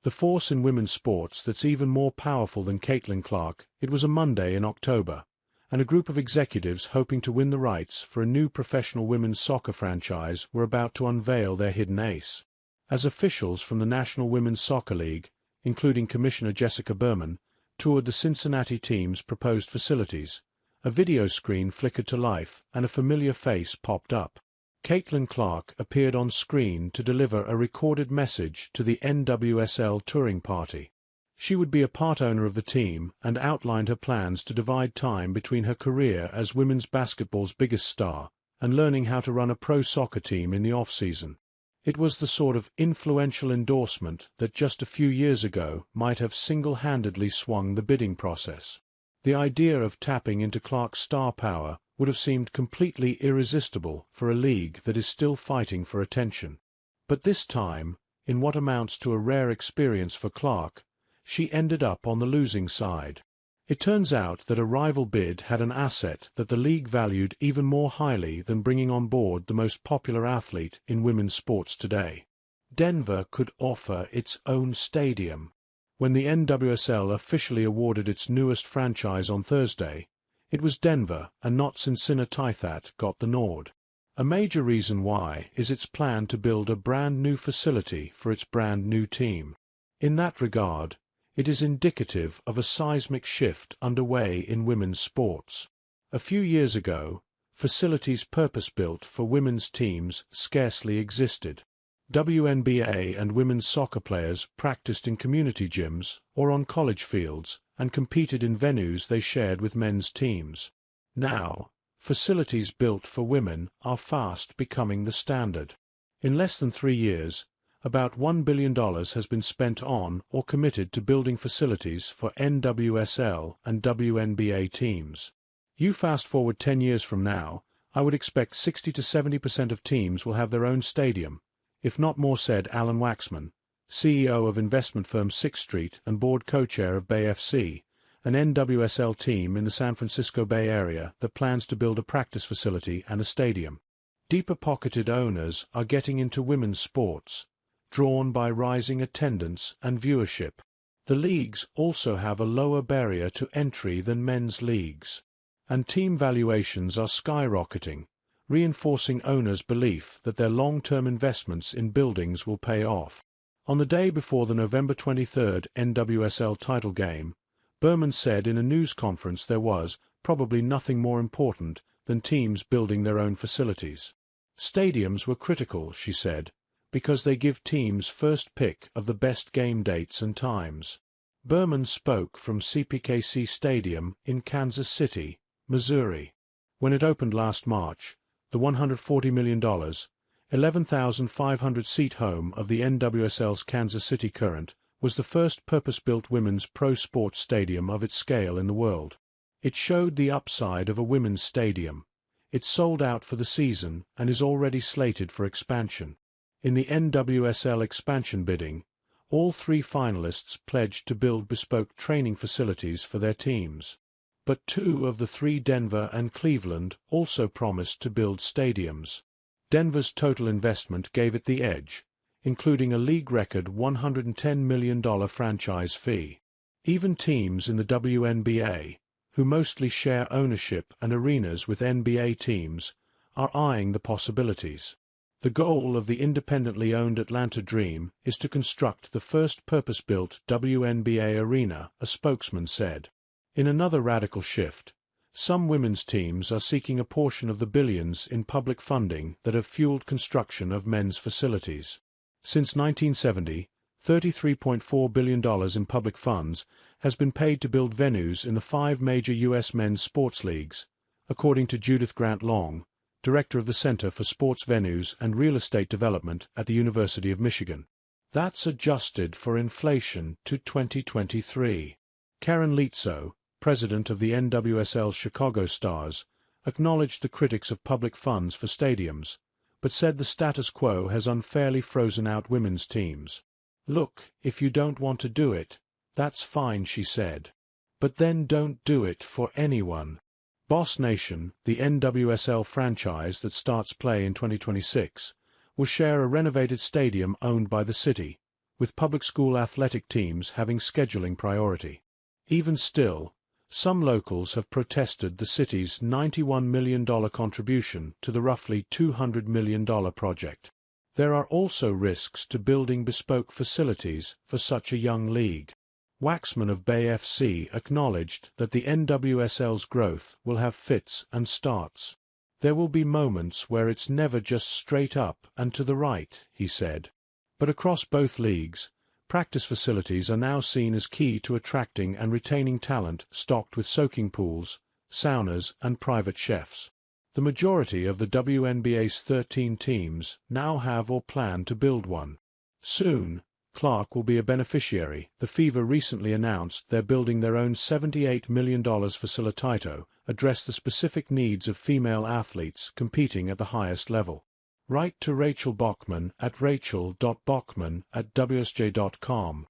The force in women's sports that's even more powerful than Caitlin Clark. It was a Monday in October, and a group of executives hoping to win the rights for a new professional women's soccer franchise were about to unveil their hidden ace. As officials from the National Women's Soccer League, including Commissioner Jessica Berman, toured the Cincinnati team's proposed facilities, a video screen flickered to life and a familiar face popped up. Caitlin Clark appeared on screen to deliver a recorded message to the NWSL touring party. She would be a part owner of the team and outlined her plans to divide time between her career as women's basketball's biggest star and learning how to run a pro soccer team in the off-season. It was the sort of influential endorsement that just a few years ago might have single-handedly swung the bidding process. The idea of tapping into Clark's star power would have seemed completely irresistible for a league that is still fighting for attention. But this time, in what amounts to a rare experience for Clark, she ended up on the losing side. It turns out that a rival bid had an asset that the league valued even more highly than bringing on board the most popular athlete in women's sports today. Denver could offer its own stadium. When the NWSL officially awarded its newest franchise on Thursday, it was Denver and not Cincinnati that got the nod. A major reason why is its plan to build a brand new facility for its brand new team. In that regard, it is indicative of a seismic shift underway in women's sports. A few years ago, facilities purpose-built for women's teams scarcely existed. WNBA and women's soccer players practiced in community gyms or on college fields and competed in venues they shared with men's teams. Now, facilities built for women are fast becoming the standard. In less than 3 years, about $1 billion has been spent on or committed to building facilities for NWSL and WNBA teams. You fast forward 10 years from now, I would expect 60 to 70% of teams will have their own stadium, if not more, said Alan Waxman, CEO of investment firm Sixth Street and board co-chair of Bay FC, an NWSL team in the San Francisco Bay Area that plans to build a practice facility and a stadium. Deeper-pocketed owners are getting into women's sports, drawn by rising attendance and viewership. The leagues also have a lower barrier to entry than men's leagues, and team valuations are skyrocketing, reinforcing owners' belief that their long-term investments in buildings will pay off. On the day before the November 23 NWSL title game, Berman said in a news conference there was probably nothing more important than teams building their own facilities. Stadiums were critical, she said, because they give teams first pick of the best game dates and times. Berman spoke from CPKC Stadium in Kansas City, Missouri. When it opened last March, the $140 million, 11,500-seat home of the NWSL's Kansas City Current was the first purpose-built women's pro sports stadium of its scale in the world. It showed the upside of a women's stadium. It sold out for the season and is already slated for expansion. In the NWSL expansion bidding, all 3 finalists pledged to build bespoke training facilities for their teams. But 2 of the 3, Denver and Cleveland, also promised to build stadiums. Denver's total investment gave it the edge, including a league record $110 million franchise fee. Even teams in the WNBA, who mostly share ownership and arenas with NBA teams, are eyeing the possibilities. The goal of the independently owned Atlanta Dream is to construct the first purpose-built WNBA arena, a spokesman said. In another radical shift, some women's teams are seeking a portion of the billions in public funding that have fueled construction of men's facilities. Since 1970, $33.4 billion in public funds has been paid to build venues in the 5 major U.S. men's sports leagues, according to Judith Grant Long, director of the Center for Sports Venues and Real Estate Development at the University of Michigan. That's adjusted for inflation to 2023. Karen Lietzow, president of the NWSL Chicago Stars, acknowledged the critics of public funds for stadiums, but said the status quo has unfairly frozen out women's teams. Look, if you don't want to do it, that's fine, she said. But then don't do it for anyone. Boss Nation, the NWSL franchise that starts play in 2026, will share a renovated stadium owned by the city, with public school athletic teams having scheduling priority. Even still, some locals have protested the city's $91 million contribution to the roughly $200 million project. There are also risks to building bespoke facilities for such a young league. Waxman of Bay FC acknowledged that the NWSL's growth will have fits and starts. There will be moments where it's never just straight up and to the right, he said. But across both leagues, practice facilities are now seen as key to attracting and retaining talent stocked with soaking pools, saunas, and private chefs. The majority of the WNBA's 13 teams now have or plan to build one. Soon, Clark will be a beneficiary. The Fever recently announced they're building their own $78 million facility to address the specific needs of female athletes competing at the highest level. Write to Rachel Bachman at rachel.bachman@wsj.com.